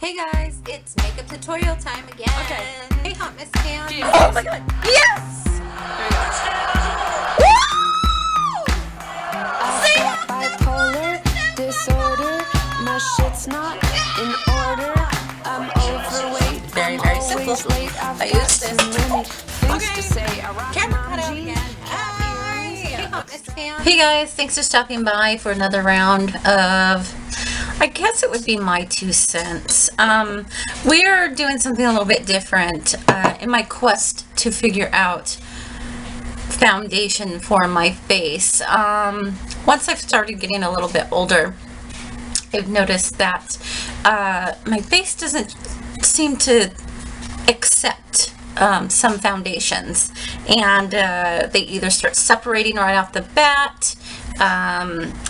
Hey guys, it's makeup tutorial time again. Okay. Hey Hotmess fans. Oh my god. Yes! There we Bipolar disorder, my shit's not in order. I'm overweight. Very, very simple. I use this. Camera cut out again. Hey Hotmess fans. Hey guys, thanks for stopping by for another round of, I guess it would be my 2 cents. We're doing something a little bit different in my quest to figure out foundation for my face. Once I've started getting a little bit older, I've noticed that my face doesn't seem to accept some foundations, and they either start separating right off the bat,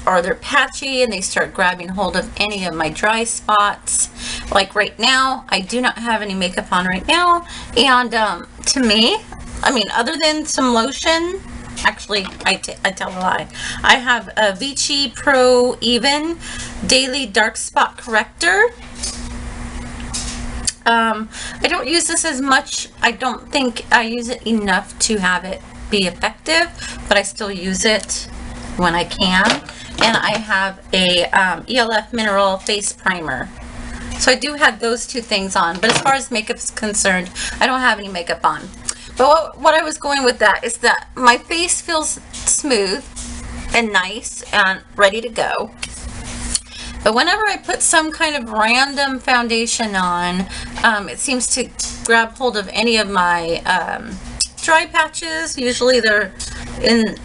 or they're patchy and they start grabbing hold of any of my dry spots. Like right now, I do not have any makeup on right now, and to me, I mean, other than some lotion, actually, I tell a lie. I have a Vichy Pro Even Daily Dark Spot Corrector. I don't use this as much. I don't think I use it enough to have it be effective, but I still use it when I can. And I have a ELF Mineral Face Primer. So I do have those 2 things on, but as far as makeup is concerned, I don't have any makeup on. But what I was going with that is that my face feels smooth and nice and ready to go. But whenever I put some kind of random foundation on, it seems to grab hold of any of my dry patches. Usually they're in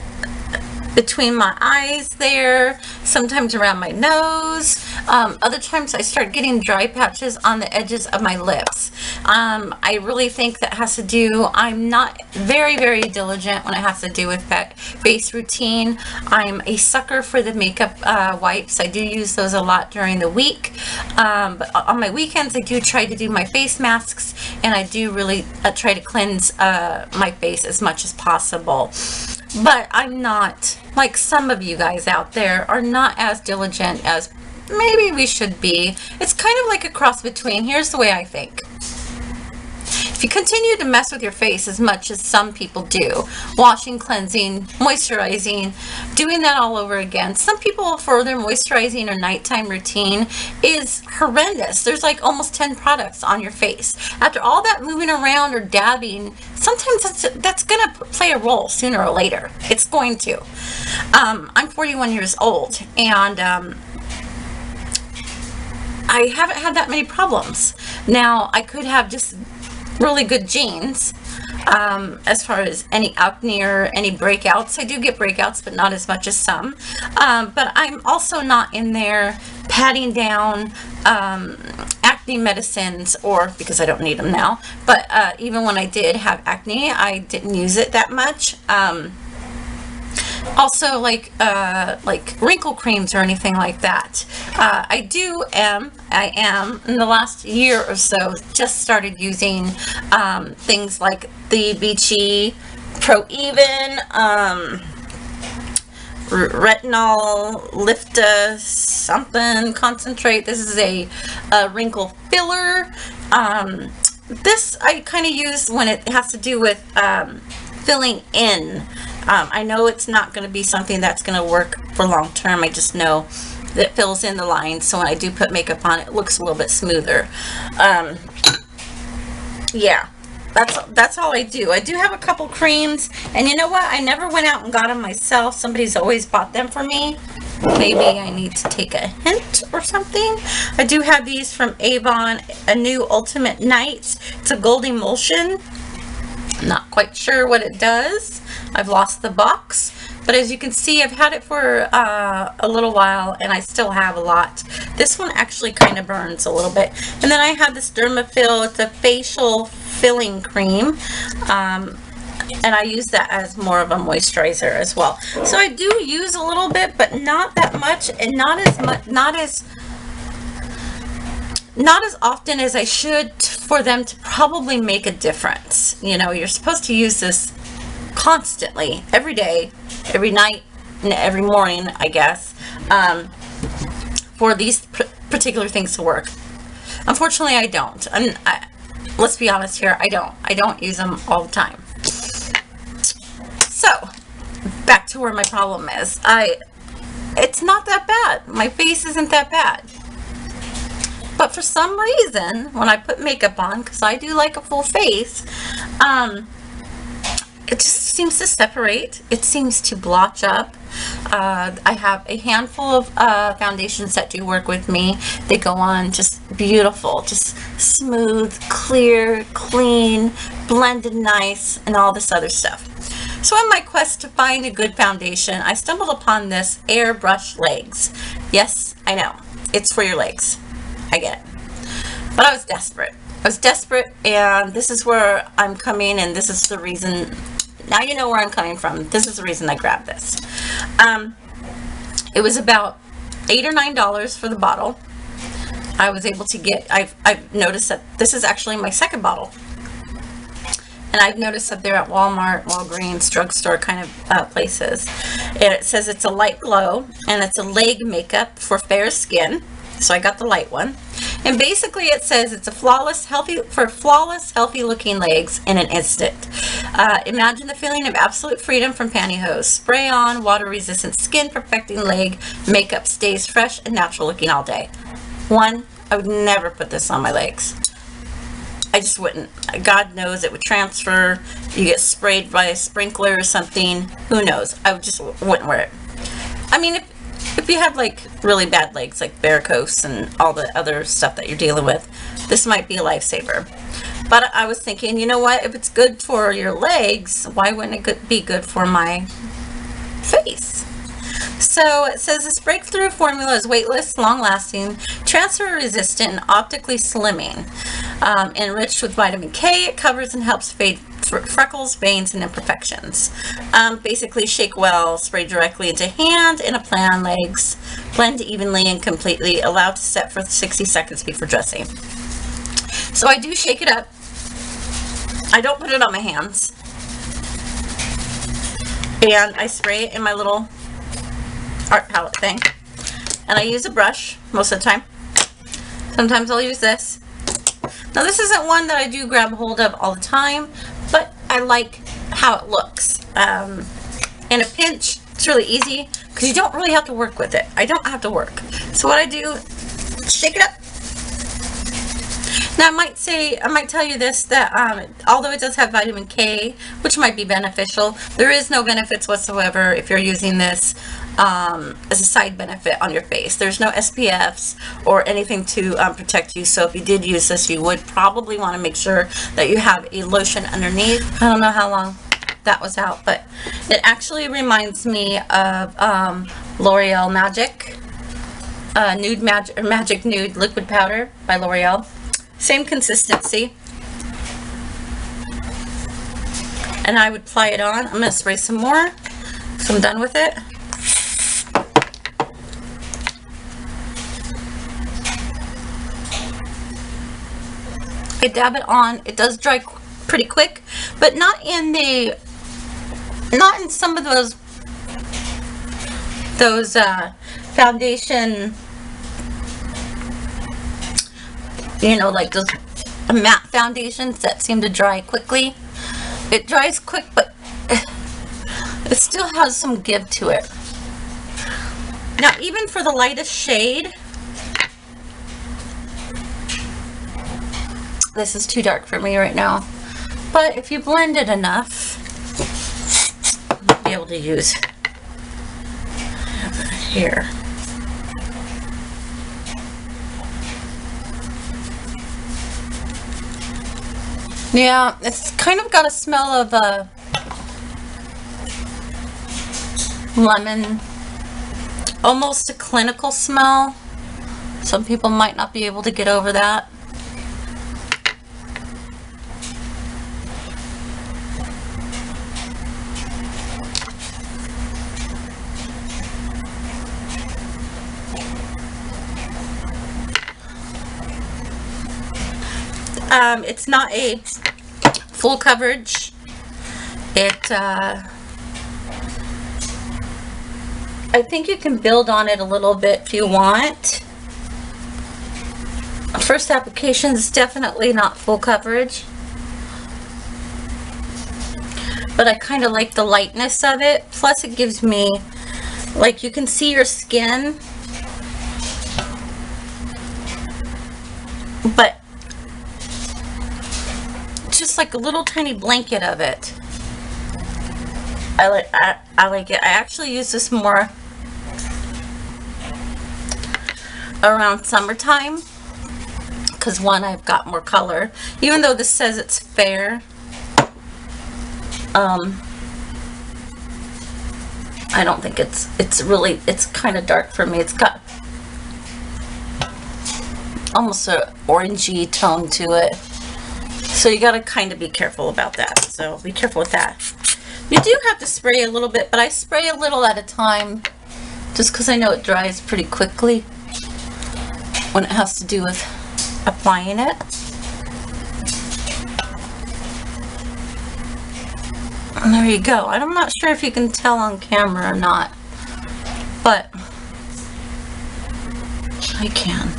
between my eyes there, sometimes around my nose. Other times I start getting dry patches on the edges of my lips. I really think that has to do, I'm not very, very diligent when it has to do with face routine. I'm a sucker for the makeup wipes. I do use those a lot during the week. But on my weekends, I do try to do my face masks, and I do really try to cleanse my face as much as possible. But I'm not, like some of you guys out there, are not as diligent as maybe we should be. It's kind of like a cross between, here's the way I think. If you continue to mess with your face as much as some people do, washing, cleansing, moisturizing, doing that all over again, some people, for their moisturizing or nighttime routine, is horrendous. There's like almost 10 products on your face. After all that moving around or dabbing, sometimes that's going to play a role sooner or later. It's going to. I'm 41 years old, and I haven't had that many problems. Now, I could have just really good genes as far as any acne or any breakouts. I do get breakouts, but not as much as some. But I'm also not in there patting down acne medicines, or because I don't need them now. But even when I did have acne, I didn't use it that much. Also, like wrinkle creams or anything like that. I am in the last year or so just started using things like the Vichy Pro Even, retinol lifta something concentrate. This is a wrinkle filler. This I kind of use when it has to do with filling in. I know it's not going to be something that's going to work for long term. I just know that it fills in the lines, so when I do put makeup on, it looks a little bit smoother. Yeah, that's all I do. I do have a couple creams, and you know what? I never went out and got them myself. Somebody's always bought them for me. Maybe I need to take a hint or something. I do have these from Avon, a new Ultimate Nights. It's a gold emulsion. I'm not quite sure what it does. I've lost the box, but as you can see, I've had it for a little while, and I still have a lot. This one actually kind of burns a little bit. And then I have this Dermafill. It's a facial filling cream, and I use that as more of a moisturizer as well. So I do use a little bit, but not that much, and not as often as I should for them to probably make a difference. You know, you're supposed to use this constantly, every day, every night, and every morning, I guess, for these particular things to work. Unfortunately, I don't. Let's be honest here, I don't use them all the time. So, back to where my problem is. It's not that bad. My face isn't that bad. But for some reason, when I put makeup on, because I do like a full face, it just seems to separate. It seems to blotch up. I have a handful of foundations that do work with me. They go on just beautiful, just smooth, clear, clean, blended nice, and all this other stuff. So in my quest to find a good foundation, I stumbled upon this Airbrush Legs. Yes, I know. It's for your legs. I get it. But I was desperate. And this is where I'm coming, and this is the reason. Now you know where I'm coming from. This is the reason I grabbed this. It was about $8 or $9 for the bottle. I was able to get, I've noticed that this is actually my second bottle. And I've noticed that they're at Walmart, Walgreens, drugstore kind of places. And it says it's a light glow, and it's a leg makeup for fair skin. So I got the light one. And basically it says it's a flawless, healthy looking legs in an instant. Imagine the feeling of absolute freedom from pantyhose. Spray on, water resistant skin perfecting leg makeup, stays fresh and natural looking all day. I would never put this on my legs. I just wouldn't. God knows it would transfer. You get sprayed by a sprinkler or something. Who knows? I just wouldn't wear it. I mean, if you had like really bad legs, like varicose and all the other stuff that you're dealing with, this might be a lifesaver. But I was thinking, you know what? If it's good for your legs, why wouldn't it be good for my face? So it says this breakthrough formula is weightless, long-lasting, transfer-resistant, and optically slimming. Enriched with vitamin K, it covers and helps fade freckles, veins, and imperfections. Basically, shake well, spray directly into hand and apply on legs. Blend evenly and completely. Allow to set for 60 seconds before dressing. So I do shake it up. I don't put it on my hands. And I spray it in my little art palette thing. And I use a brush most of the time. Sometimes I'll use this. Now this isn't one that I do grab hold of all the time, but I like how it looks. In a pinch, it's really easy because you don't really have to work with it. I don't have to work. So what I do, shake it up. Now I might tell you this, that although it does have vitamin K, which might be beneficial, there is no benefits whatsoever if you're using this as a side benefit on your face. There's no SPFs or anything to protect you. So if you did use this, you would probably want to make sure that you have a lotion underneath. I don't know how long that was out, but it actually reminds me of L'Oreal Magic Magic Nude Liquid Powder by L'Oreal. Same consistency. And I would apply it on. I'm going to spray some more so I'm done with it. I dab it on. It does dry pretty quick, but not in some of those foundation, you know, like those matte foundations that seem to dry quickly. It dries quick, but it still has some give to it. Now, even for the lightest shade, this is too dark for me right now. But if you blend it enough, you'll be able to use here. Yeah, it's kind of got a smell of lemon, almost a clinical smell. Some people might not be able to get over that. It's not a full coverage. I think you can build on it a little bit if you want. first application is definitely not full coverage, but I kind of like the lightness of it. Plus it gives me, like, you can see your skin, but just like a little tiny blanket of it. I like it. I actually use this more around summertime because, one, I've got more color. Even though this says it's fair, I don't think it's really, it's kind of dark for me. It's got almost a orangey tone to it. So you gotta kind of be careful about that. So be careful with that. You do have to spray a little bit, but I spray a little at a time just because I know it dries pretty quickly when it has to do with applying it. And there you go. I'm not sure if you can tell on camera or not, but I can.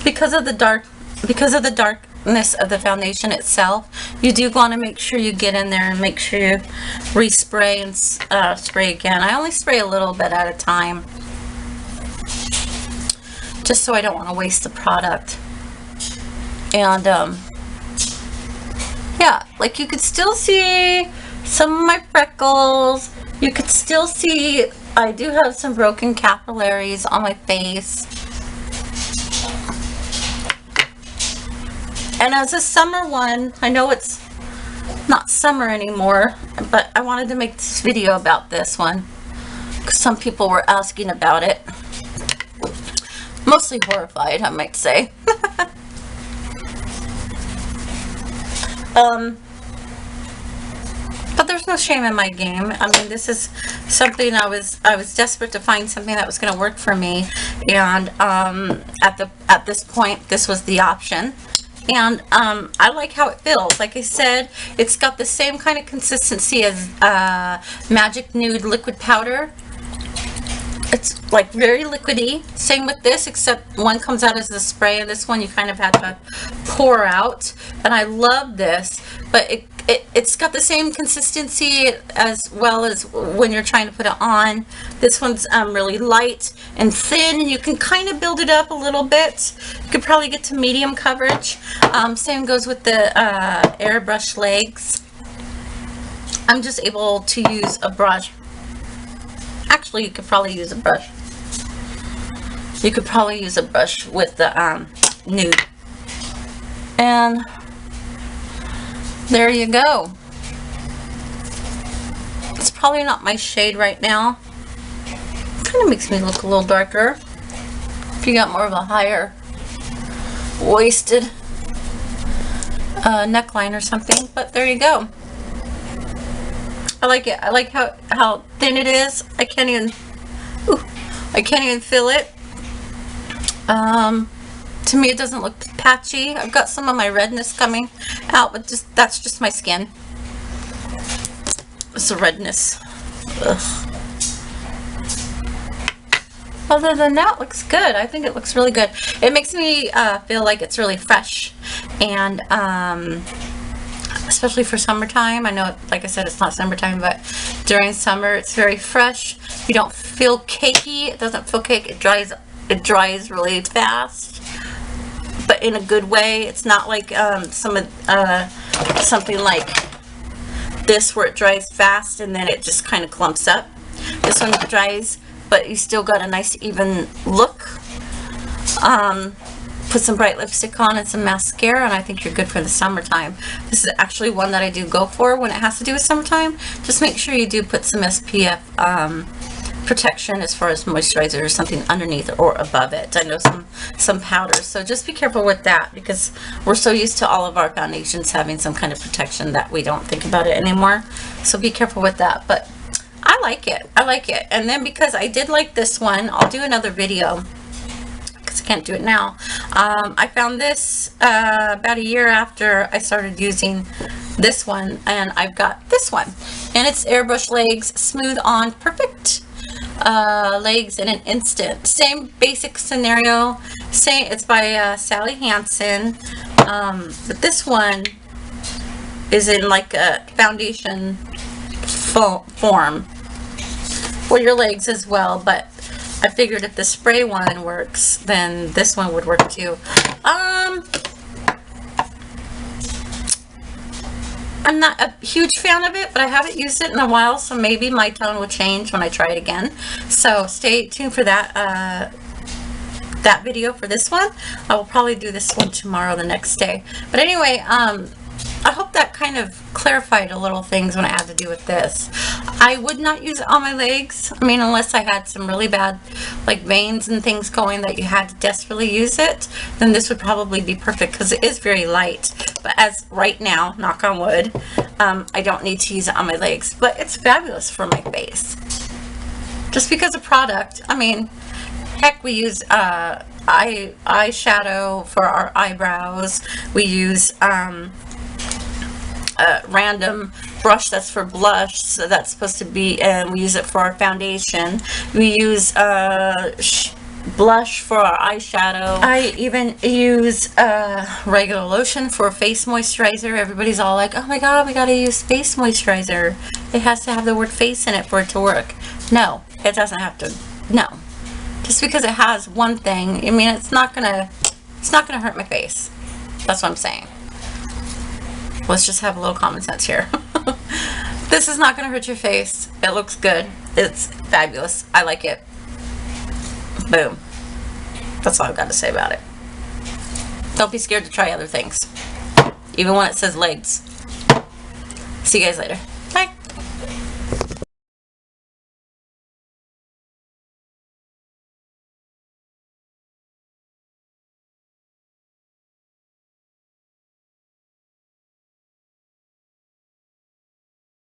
Because of the darkness of the foundation itself, you do want to make sure you get in there and make sure you respray and spray again. I only spray a little bit at a time, just so I don't want to waste the product. And yeah, like you could still see some of my freckles. You could still see I do have some broken capillaries on my face. And as a summer one, I know it's not summer anymore, but I wanted to make this video about this one because some people were asking about it. Mostly horrified, I might say. But there's no shame in my game. I mean, this is something I was desperate to find something that was going to work for me, and at this point, this was the option. And I like how it feels. Like I said, it's got the same kind of consistency as Magic Nude liquid powder. It's like very liquidy. Same with this, except one comes out as a spray, and this one you kind of have to pour out. And I love this, but it's got the same consistency as well as when you're trying to put it on. This one's really light and thin, and you can kind of build it up a little bit. You could probably get to medium coverage. Same goes with the Airbrush Legs. I'm just able to use a brush. Actually, you could probably use a brush. You could probably use a brush with the nude. And there you go. It's probably not my shade right now. Kind of makes me look a little darker. If you got more of a higher waisted neckline or something. But there you go. I like it. I like how thin it is. I can't even feel it. To me, it doesn't look patchy. I've got some of my redness coming out, but that's just my skin. It's the redness. Ugh. Other than that, it looks good. I think it looks really good. It makes me feel like it's really fresh, and especially for summertime. I know, like I said, it's not summertime, but during summer, it's very fresh. You don't feel cakey. It doesn't feel cake. It dries really fast, but in a good way. It's not like something like this where it dries fast and then it just kind of clumps up. This one dries, but you still got a nice even look. Put some bright lipstick on and some mascara, and I think you're good for the summertime. This is actually one that I do go for when it has to do with summertime. Just make sure you do put some SPF protection as far as moisturizer or something underneath or above it. I know some powders, so just be careful with that because we're so used to all of our foundations having some kind of protection that we don't think about it anymore. So be careful with that. But I like it. I like it. And then because I did like this one, I'll do another video because I can't do it now. I found this about a year after I started using this one, and I've got this one, and it's Airbrush Legs Smooth On Perfect. legs in an instant. Same basic scenario. It's by Sally Hansen. But this one is in like a foundation form for your legs as well, but I figured if the spray one works, then this one would work too. I'm not a huge fan of it, but I haven't used it in a while, so maybe my tone will change when I try it again. So stay tuned for that that video for this one. I will probably do this one tomorrow, the next day. But anyway, I hope that kind of clarified a little things when I had to do with this. I would not use it on my legs. I mean, unless I had some really bad like veins and things going that you had to desperately use it, then this would probably be perfect because it is very light. But as right now, knock on wood, I don't need to use it on my legs. But it's fabulous for my face. Just because of product, I mean, heck, we use eyeshadow for our eyebrows. We use random brush that's for blush, so that's supposed to be, and we use it for our foundation. We use blush for our eyeshadow. I even use regular lotion for face moisturizer. Everybody's all like, oh my god, we gotta use face moisturizer. It has to have the word face in it for it to work. No, it doesn't have to. No. Just because it has one thing, I mean, it's not gonna hurt my face. That's what I'm saying. Let's just have a little common sense here. This is not going to hurt your face. It looks good. It's fabulous. I like it. Boom. That's all I've got to say about it. Don't be scared to try other things. Even when it says legs. See you guys later.